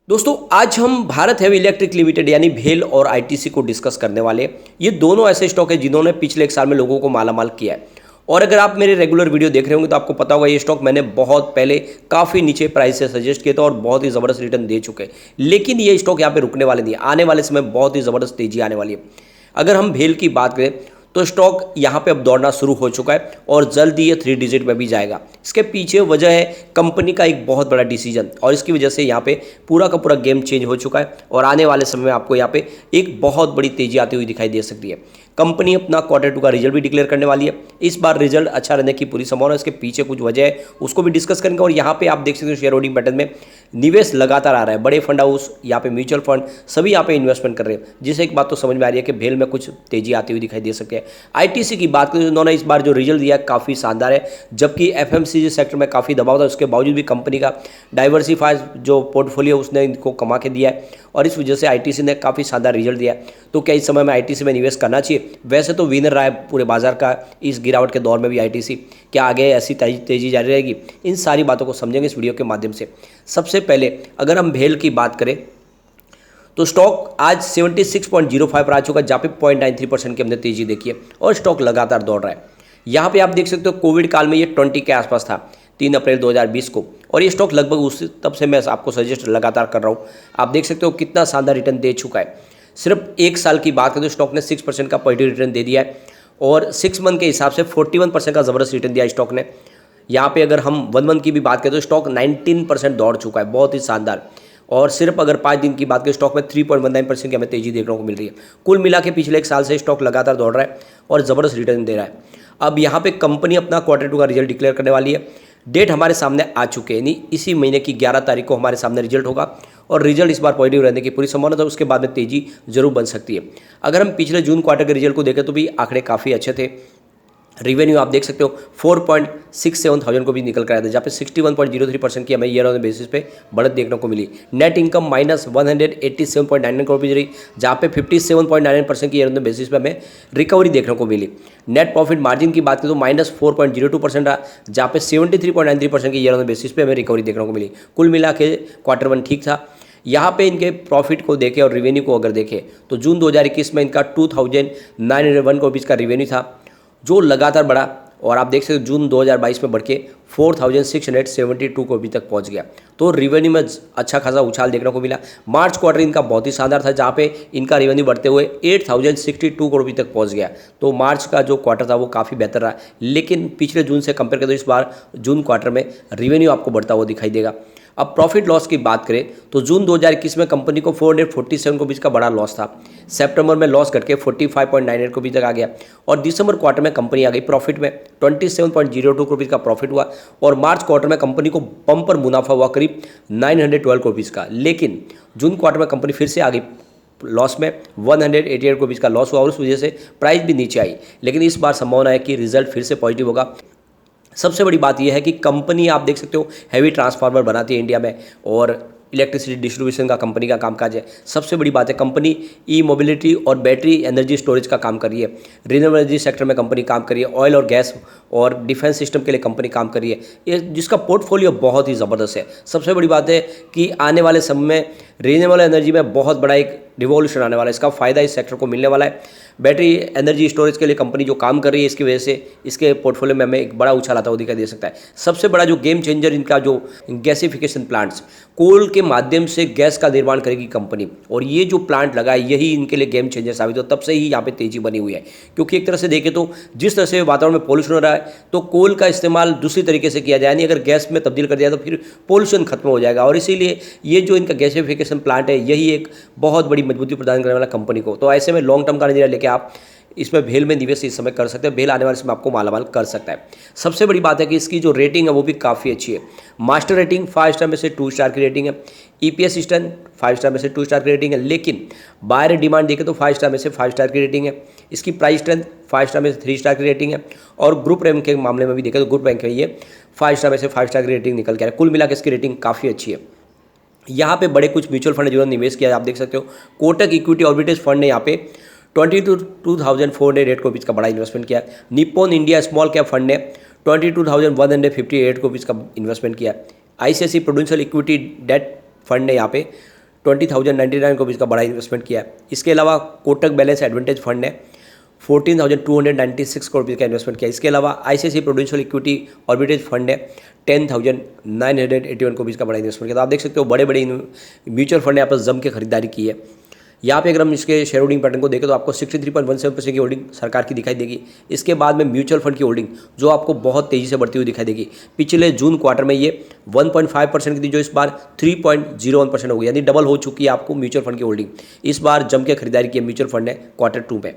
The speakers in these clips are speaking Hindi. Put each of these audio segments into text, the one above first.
दोस्तों आज हम भारत हेवी इलेक्ट्रिक लिमिटेड यानी भेल और आईटीसी को डिस्कस करने वाले हैं। ये दोनों ऐसे स्टॉक है जिन्होंने पिछले एक साल में लोगों को मालामाल किया है। और अगर आप मेरे रेगुलर वीडियो देख रहे होंगे तो आपको पता होगा ये स्टॉक मैंने बहुत पहले काफ़ी नीचे प्राइस से सजेस्ट किया था और बहुत ही ज़बरदस्त रिटर्न दे चुके हैं। लेकिन ये स्टॉक यहाँ पे रुकने वाले नहीं, आने वाले समय बहुत ही ज़बरदस्त तेजी आने वाली है। अगर हम भेल की बात करें तो स्टॉक यहाँ पे अब दौड़ना शुरू हो चुका है और जल्द ही ये 3 डिजिट में भी जाएगा। इसके पीछे वजह है कंपनी का एक बहुत बड़ा डिसीजन और इसकी वजह से यहाँ पे पूरा का पूरा गेम चेंज हो चुका है और आने वाले समय में आपको यहाँ पे एक बहुत बड़ी तेजी आती हुई दिखाई दे सकती है। कंपनी अपना Q2 का रिजल्ट भी डिक्लेयर करने वाली है। इस बार रिजल्ट अच्छा रहने की पूरी संभावना है। इसके पीछे कुछ वजह है, उसको भी डिस्कस करेंगे। और यहाँ पे आप देख सकते हो शेयर होल्डिंग पैटर्न में निवेश लगातार आ रहा है। बड़े फंड हाउस, यहाँ पे म्यूचुअल फंड सभी यहाँ पे इन्वेस्टमेंट कर रहे हैं, जिससे एक बात तो समझ में आ रही है कि भेल में कुछ तेजी आती हुई दिखाई दे सकती है। आईटीसी की बात करें तो उन्होंने इस बार जो रिजल्ट दिया है काफ़ी शानदार है। जबकि एफएमसीजी सेक्टर में काफ़ी दबाव था, उसके बावजूद भी कंपनी का डाइवर्सिफाइड जो पोर्टफोलियो उसने इनको कमा के दिया है और इस वजह से आईटीसी ने काफ़ी शानदार रिजल्ट दिया है। तो क्या इस समय में आईटीसी में निवेश करना चाहिए? वैसे तो विनर रहा है पूरे बाजार का इस गिरावट के दौर में भी आईटीसी। क्या आगे ऐसी तेजी जारी रहेगी? इन सारी बातों को समझेंगे इस वीडियो के माध्यम से। सबसे पहले अगर हम भेल की बात करें तो स्टॉक आज 76.05 पर आ चुका है, जहाँ पे 0.93% की हमने तेजी देखी है और स्टॉक लगातार दौड़ रहा है। यहाँ पे आप देख सकते हो कोविड काल में ये 20 के आसपास था 3 अप्रैल 2020 को, और ये स्टॉक लगभग उस तब से मैं आपको सजेस्ट लगातार कर रहा हूँ। आप देख सकते हो कितना शानदार रिटर्न दे चुका है। सिर्फ एक साल की बात करें तो स्टॉक ने 6% का पॉजिटिव रिटर्न दे दिया है और 6 मंथ के हिसाब से 41% का ज़बरदस्त रिटर्न दिया स्टॉक ने। यहाँ पे अगर हम 1 मंथ की भी बात करें तो स्टॉक 19% दौड़ चुका है, बहुत ही शानदार। और सिर्फ अगर 5 दिन की बात करें स्टॉक में 3.19% की हमें तेजी देखने को मिल रही है। कुल मिला के पिछले एक साल से स्टॉक लगातार दौड़ रहा है और ज़बरदस्त रिटर्न दे रहा है। अब यहाँ पे कंपनी अपना Q2 का रिजल्ट डिक्लेयर करने वाली है। डेट हमारे सामने आ चुके हैं, यानी इसी महीने की 11 तारीख को हमारे सामने रिजल्ट होगा और रिजल्ट इस बार पॉजिटिव रहने की पूरी संभावना है। उसके बाद में तेजी जरूर बन सकती है। अगर हम पिछले जून क्वार्टर के रिजल्ट को देखें तो भी आंकड़े काफ़ी अच्छे थे। रिवेन्यू आप देख सकते हो 4.67 थाउजेंड को भी निकल कर आया था, जहाँ पे 61.03% की हमें ईयर ऑन बेसिस पे बढ़त देखने को मिली। नेट इनकम -187.99 करोड़ रुपये रही, जहाँ पे 57.99% की ईयर ऑन बेसिस पे हमें रिकवरी देखने को मिली। नेट प्रॉफिट मार्जिन की बात करें तो -4.02% रहा, जहाँ पे 73.93% की ईयर ऑन बेसिस पे हमें रिकवरी देखने को मिली। कुल मिला के Q1 ठीक था। यहाँ पे इनके प्रॉफिट को देखें और रिवेन्यू को अगर देखें तो जून 2021 में इनका 2,901 करोड़ का रिवेन्यू था, जो लगातार बढ़ा और आप देख सकते हो जून 2022 में बढ़ के 4,672 करोड़ तक पहुंच गया। तो रिवेन्यू में अच्छा खासा उछाल देखने को मिला। मार्च क्वार्टर इनका बहुत ही शानदार था, जहाँ पे इनका रिवेन्यू बढ़ते हुए 8,062 करोड़ तक पहुंच गया। तो मार्च का जो क्वार्टर था वो काफ़ी बेहतर रहा, लेकिन पिछले जून से कंपेयर करें तो इस बार जून क्वार्टर में रिवेन्यू आपको बढ़ता हुआ दिखाई देगा। अब प्रॉफिट लॉस की बात करें तो जून 2021 में कंपनी को 447 करोड़ का बड़ा लॉस था। सितंबर में लॉस घट के 45.98 करोड़ तक आ गया और दिसंबर क्वार्टर में कंपनी आ गई प्रॉफिट में, 27.02 करोड़ का प्रॉफिट हुआ और मार्च क्वार्टर में कंपनी को बम्पर मुनाफा हुआ करीब 912 करोड़ का। लेकिन जून क्वार्टर में कंपनी फिर से आ गई लॉस में, 188 करोड़ का लॉस हुआ और उस वजह से प्राइस भी नीचे आई। लेकिन इस बार संभावना है कि रिजल्ट फिर से पॉजिटिव होगा। सबसे बड़ी बात यह है कि कंपनी आप देख सकते हो हैवी ट्रांसफार्मर बनाती है इंडिया में और इलेक्ट्रिसिटी डिस्ट्रीब्यूशन का कंपनी का कामकाज है। सबसे बड़ी बात है कंपनी ई मोबिलिटी और बैटरी एनर्जी स्टोरेज का काम कर रही है। रिन्यूएबल एनर्जी सेक्टर में कंपनी काम कर रही है। ऑयल और गैस और डिफेंस सिस्टम के लिए कंपनी काम कर रही है, ये जिसका पोर्टफोलियो बहुत ही ज़बरदस्त है। सबसे बड़ी बात है कि आने वाले समय में रिन्यूएबल एनर्जी में बहुत बड़ा एक रिवॉल्यूशन आने वाला है। इसका फ़ायदा इस सेक्टर को मिलने वाला है। बैटरी एनर्जी स्टोरेज के लिए कंपनी जो काम कर रही है, इसकी वजह से इसके पोर्टफोलियो में हमें एक बड़ा उछाल आता हुआ दिखाई दे सकता है। सबसे बड़ा जो गेम चेंजर इनका जो गैसिफिकेशन प्लांट्स, कोल के माध्यम से गैस का निर्माण करेगी कंपनी, और ये जो प्लांट लगा है यही इनके लिए गेम चेंजर साबित हो। तब से ही यहाँ पे तेजी बनी हुई है, क्योंकि एक तरह से देखें तो जिस तरह से वातावरण में पोल्यूशन हो रहा है तो कोल का इस्तेमाल दूसरी तरीके से किया जाए, यानी अगर गैस में तब्दील कर दिया तो फिर पोल्यूशन खत्म हो जाएगा। और इसीलिए ये जो इनका गैसिफिकेशन प्लांट है यही एक बहुत बड़ी मजबूती प्रदान करने वाला कंपनी को। तो ऐसे में लॉन्ग टर्म का नजरिया लेके आप इसमें भेल में निवेश इस समय कर सकते हैं। भेल आने वाले समय आपको मालामाल कर सकता है। सबसे बड़ी बात है कि इसकी जो रेटिंग है वो भी काफ़ी अच्छी है। मास्टर रेटिंग 5 स्टार में से 2 स्टार की रेटिंग है। ईपीएस स्टैंड 5 स्टार में से 2 स्टार की रेटिंग है। लेकिन बायर डिमांड देखें तो 5 स्टार में से 5 स्टार की रेटिंग है। इसकी प्राइस स्ट्रेंथ 5 स्टार में से 3 स्टार की रेटिंग है। और ग्रुप रैंक के मामले में भी देखें तो ग्रुप रैंक में ये 5 स्टार में से 5 स्टार की रेटिंग निकल के आ रहा है। कुल मिलाकर इसकी रेटिंग काफ़ी अच्छी है। यहाँ पे बड़े कुछ म्यूचुअल फंड जिन्होंने निवेश किया है, आप देख सकते हो कोटक इक्विटी आर्बिट्रेज फंड ने यहाँ पे 22,408 करोड़ का बड़ा इन्वेस्टमेंट किया। Nippon India small cap fund ने 22,158 करोड़ का इन्वेस्टमेंट किया। ICICI prudential equity debt fund ने यहाँ पे 20,099 रुपीज़ का बड़ा इन्वेस्टमेंट किया है। इसके अलावा कोटक बैलेंस एडवांटेज फंड ने 14,296 करोड़ रुपये का इन्वेस्टमेंट किया। इसके अलावा ICICI prudential equity arbitrage fund ने 10,981 करोड़ रुपये का बड़ा इन्वेस्टमेंट किया। तो आप देख सकते हो बड़े बड़े म्यूचुअल फंड ने यहाँ पर जम के खरीदारी की है। यहाँ पे अगर हम इसके शेयर होल्डिंग पैटर्न को देखें तो आपको 63.17% की होल्डिंग सरकार की दिखाई देगी। इसके बाद में म्यूचुअल फंड की होल्डिंग जो आपको बहुत तेज़ी से बढ़ती हुई दिखाई देगी। पिछले जून क्वार्टर में ये 1.5% की थी, जो इस बार 3.01% हो गई, यानी डबल हो चुकी है आपको म्यूचुअल फंड की होल्डिंग। इस बार जम के खरीदारी की है म्यूचुअल फंड ने क्वार्टर 2 में।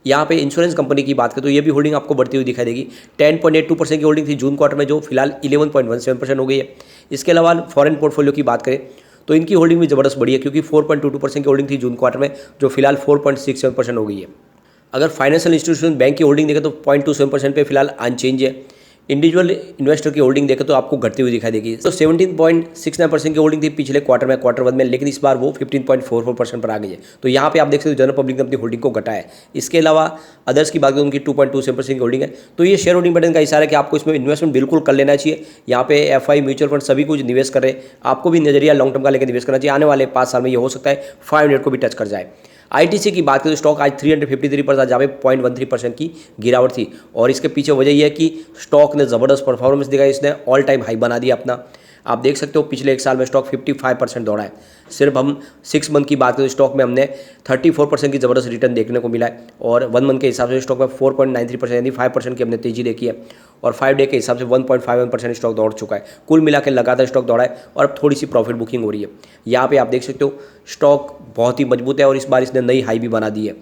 यहाँ पे इंश्योरेंस कंपनी की बात करें तो ये भी होल्डिंग आपको बढ़ती हुई दिखाई देगी। 10.82% की होल्डिंग थी जून क्वार्टर में, जो फिलहाल 11.17% हो गई है। इसके अलावा फॉरेन पोर्टफोलियो की बात करें तो इनकी होल्डिंग भी ज़बरदस्त बढ़ी है, क्योंकि 4.22% की होल्डिंग थी जून क्वार्टर में, जो फिलहाल 4.67% हो गई है। अगर फाइनेंशियल इंस्टीट्यूशन बैंक की होल्डिंग देखें तो 0.27% पे फिलहाल अनचेंज है। इंडिविजुअल इन्वेस्टर की होल्डिंग देखें तो आपको घटती हुई दिखाई देगी। तो 17.69% की होल्डिंग थी पिछले क्वार्टर में, क्वार्टर 1 में, लेकिन इस बार वो 15.44% पर आ गई है। तो यहाँ पे आप देख सकते हो जनरल पब्लिक ने अपनी होल्डिंग को घटाया है। इसके अलावा अदर्स की बात करें उनकी 2.27% की होल्डिंग है। तो ये शेयर होल्डिंग पैटर्न का इशारा है कि आपको इसमें इन्वेस्टमेंट बिल्कुल कर लेना चाहिए। यहाँ पे एफआई, म्यूचुअल फंड सभी कुछ निवेश कर रहे हैं। आपको भी नजरिया लॉन्ग टर्म का लेकर निवेश करना चाहिए। आने वाले 5 साल में ये हो सकता है 500 को भी टच कर जाए। आईटीसी की बात करें तो स्टॉक आज 353 पर था, जहाँ पे 0.13% की गिरावट थी, और इसके पीछे वजह यह है कि स्टॉक ने ज़बरदस्त परफॉर्मेंस दिखाई। इसने ऑल टाइम हाई बना दिया अपना। आप देख सकते हो पिछले 1 साल में स्टॉक 55% दौड़ा है। सिर्फ हम 6 मंथ की बात करें तो स्टॉक में हमने 34% की ज़बरदस्त रिटर्न देखने को मिला है, और 1 मंथ के हिसाब से स्टॉक में 4.93% यानी 5% की हमने तेजी देखी है, और 5 डे के हिसाब से 1.51% स्टॉक दौड़ चुका है। कुल मिला के लगातार स्टॉक दौड़ा है, और अब थोड़ी सी प्रॉफिट बुकिंग हो रही है। यहाँ पे आप देख सकते हो स्टॉक बहुत ही मजबूत है, और इस बार इसने नई हाई भी बना दी है।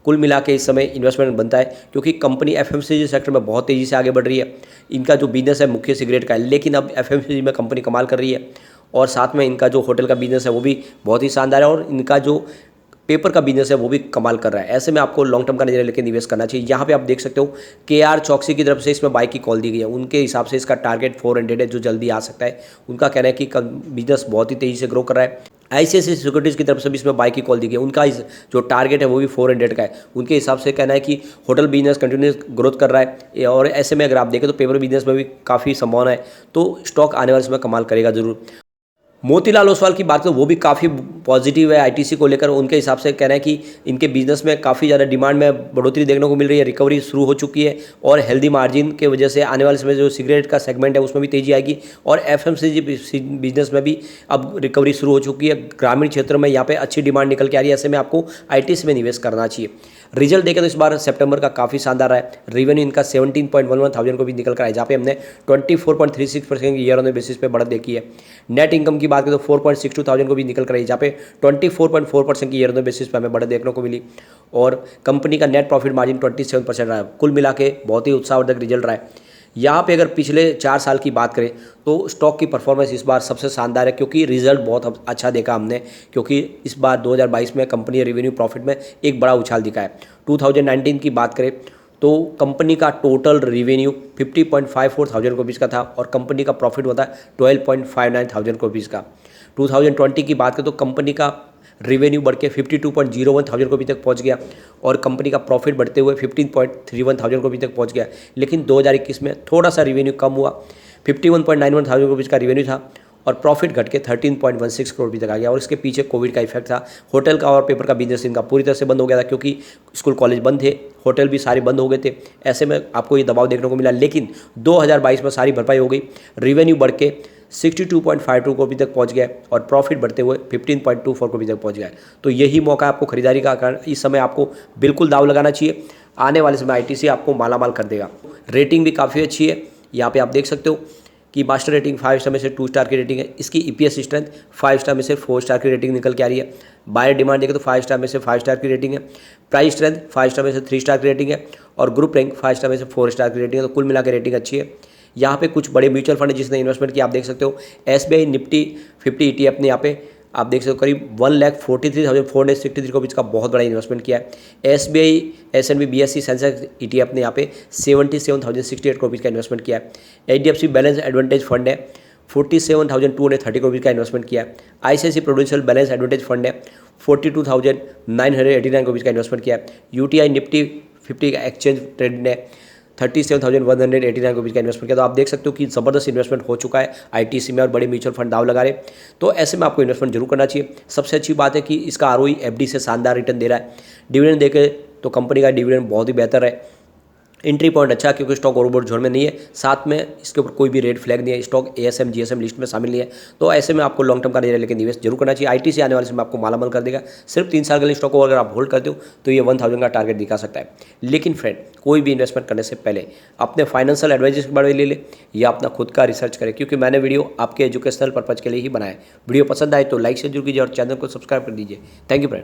कुल मिला के इस समय इन्वेस्टमेंट बनता है, क्योंकि कंपनी एफएमसीजी सेक्टर में बहुत तेज़ी से आगे बढ़ रही है। इनका जो बिजनेस है मुख्य सिगरेट का है, लेकिन अब एफएमसीजी में कंपनी कमाल कर रही है, और साथ में इनका जो होटल का बिजनेस है वो भी बहुत ही शानदार है, और इनका जो पेपर का बिजनेस है वो भी कमाल कर रहा है। ऐसे में आपको लॉन्ग टर्म का नजरिया लेकर निवेश करना चाहिए। यहाँ पे आप देख सकते हो KR चौकसी की तरफ से इसमें बाई की कॉल दी गई है। उनके हिसाब से इसका टारगेट 400 है, जो जल्दी आ सकता है। उनका कहना है कि बिजनेस बहुत ही तेज़ी से ग्रो कर रहा है। ICICI सिक्योरिटीज़ की तरफ से भी इसमें बाई की कॉल दी गई है। उनका जो टारगेट है वो भी 400 का है। उनके हिसाब से कहना है कि होटल बिजनेस कंटिन्यूस ग्रोथ कर रहा है, और ऐसे में अगर आप देखें तो पेपर बिजनेस में भी काफ़ी संभावना है। तो स्टॉक आने वाले समय कमाल करेगा जरूर। मोतीलाल ओसवाल की बात करें वो भी काफ़ी पॉजिटिव है आईटीसी को लेकर। उनके हिसाब से कहना है कि इनके बिजनेस में काफ़ी ज़्यादा डिमांड में बढ़ोतरी देखने को मिल रही है, रिकवरी शुरू हो चुकी है, और हेल्दी मार्जिन के वजह से आने वाले समय जो सिगरेट का सेगमेंट है उसमें भी तेज़ी आएगी, और एफएमसीजी बिजनेस में भी अब रिकवरी शुरू हो चुकी है। ग्रामीण क्षेत्र में यहाँ पे अच्छी डिमांड निकल के आ रही है। ऐसे में आपको आईटीसी में निवेश करना चाहिए। रिजल्ट देखें तो इस बार सितंबर का काफ़ी शानदार है। रेवेन्यू इनका 17.11 थाउजेंड को भी निकल कर आया, जहाँ पे हमने 24.36% की ईयर ऑन बेसिस पे बढ़त देखी है। नेट इनकम की बात करें तो 4.62 थाउजेंड को भी निकल कर आई, जहाँ पे 24.4% की ईयर ऑन बेसिस पे हमें बढ़त देखने को मिली, और कंपनी का नेट प्रॉफिट मार्जिन 27% रहा है। कुल मिला के बहुत ही उत्साहवर्धक रिजल्ट रहा है। यहाँ पे अगर पिछले 4 साल की बात करें तो स्टॉक की परफॉर्मेंस इस बार सबसे शानदार है, क्योंकि रिजल्ट बहुत अच्छा देखा हमने, क्योंकि इस बार 2022 में कंपनी रेवेन्यू प्रॉफिट में एक बड़ा उछाल दिखा है। 2019 की बात करें तो कंपनी का टोटल रेवेन्यू 50.54 थाउजेंड रुपीज़ का था, और कंपनी का प्रॉफिट होता है 12.59 थाउजेंड रुपीज़ का। 2020 की बात करें तो कंपनी का रेवेन्यू बढ़ के 52.01 थाउजेंड रुपये तक पहुंच गया, और कंपनी का प्रॉफिट बढ़ते हुए 15.31 थाउजेंड रुपये तक पहुंच गया। लेकिन 2021 में थोड़ा सा रेवेन्यू कम हुआ, 51.91 थाउजेंड रुपीज़ का रेवेन्यू था, और प्रॉफिट घट के 13.16 करोड़ रुपये तक आ गया। और इसके पीछे कोविड का इफेक्ट था। होटल का और पेपर का बिजनेस इनका पूरी तरह से बंद हो गया था, क्योंकि स्कूल कॉलेज बंद थे, होटल भी सारे बंद हो गए थे। ऐसे में आपको ये दबाव देखने को मिला, लेकिन 2022 में सारी भरपाई हो गई। रेवेन्यू बढ़ के 62.52 करोड़ तक पहुंच गया, और प्रॉफिट बढ़ते हुए 15.24 करोड़ तक पहुंच गया। तो यही मौका आपको खरीदारी का, कारण इस समय आपको बिल्कुल दाव लगाना चाहिए। आने वाले समय आईटीसी आपको मालामाल कर देगा। रेटिंग भी काफ़ी अच्छी है। यहाँ पे आप देख सकते हो कि मास्टर रेटिंग 5 स्टार में से 2 स्टार की रेटिंग है। इसकी EPS स्ट्रेंथ 5 स्टार में से 4 स्टार की रेटिंग निकल के आ रही है। बायर डिमांड देखें तो 5 स्टार में से 5 स्टार की रेटिंग है। प्राइस स्ट्रेंथ 5 स्टार में से 3 स्टार की रेटिंग है, और ग्रुप रैंक 5 स्टार में से 4 स्टार की रेटिंग है। तो कुल मिला के रेटिंग अच्छी है। यहाँ पे कुछ बड़े म्यूचुअल फंड जिसने इन्वेस्टमेंट किया, आप देख सकते हो SBI निफ्टी 50 ETF ने यहाँ पे आप देख सकते हो करीब 1,43,463 रुपीज़ का बहुत बड़ा इन्वेस्टमेंट किया है। SBI SNB BSE Sensex ETF ने यहाँ पे 77,068 रुपीज़ का इन्वेस्टमेंट किया है। HDFC बैलेंस एडवांटेज फंड है 47,230 रुपीज़ का इन्वेस्टमेंट किया है। ICICI prudential balance advantage fund है 42,989 रुपीज़ का इन्वेस्टमेंट किया है। UTI निफ्टी 50 का एक्सचेंज ट्रेड ने 37,189 रुपीज़ का इन्वेस्टमेंट किया। तो आप देख सकते हो कि ज़बरदस्त इन्वेस्टमेंट हो चुका है आईटीसी में और बड़े म्यूचुअल फंड दाव लगा रहे। तो ऐसे में आपको इन्वेस्टमेंट जरूर करना चाहिए। सबसे अच्छी बात है कि इसका आरओई एफडी से शानदार रिटर्न दे रहा है। डिविडेंड देखे तो कंपनी का डिविडेंड बहुत ही बेहतर है। एंट्री पॉइंट अच्छा है क्योंकि स्टॉक ओवरबॉट जोन में नहीं है, साथ में इसके ऊपर कोई भी रेड फ्लैग नहीं है, स्टॉक एएसएम जीएसएम लिस्ट में शामिल नहीं है। तो ऐसे में आपको लॉन्ग टर्म का नजरिया लेकर निवेश जरूर करना चाहिए। आईटीसी आने वाले समय आपको मालामाल कर देगा। सिर्फ 3 साल के लिए स्टॉक को अगर आप होल्ड करते हो तो ये 1000 का टारगेट दिखा सकता है। लेकिन फ्रेंड, कोई भी इन्वेस्टमेंट करने से पहले अपने फाइनेंशियल एडवाइजर्स के बारे में ले ले या अपना खुद का रिसर्च करें, क्योंकि मैंने वीडियो आपके एजुकेशनल पर्पज के लिए ही बनाया है। वीडियो पसंद आए तो लाइक से जरूर कीजिए और चैनल को सब्सक्राइब कर दीजिए। Thank you friend.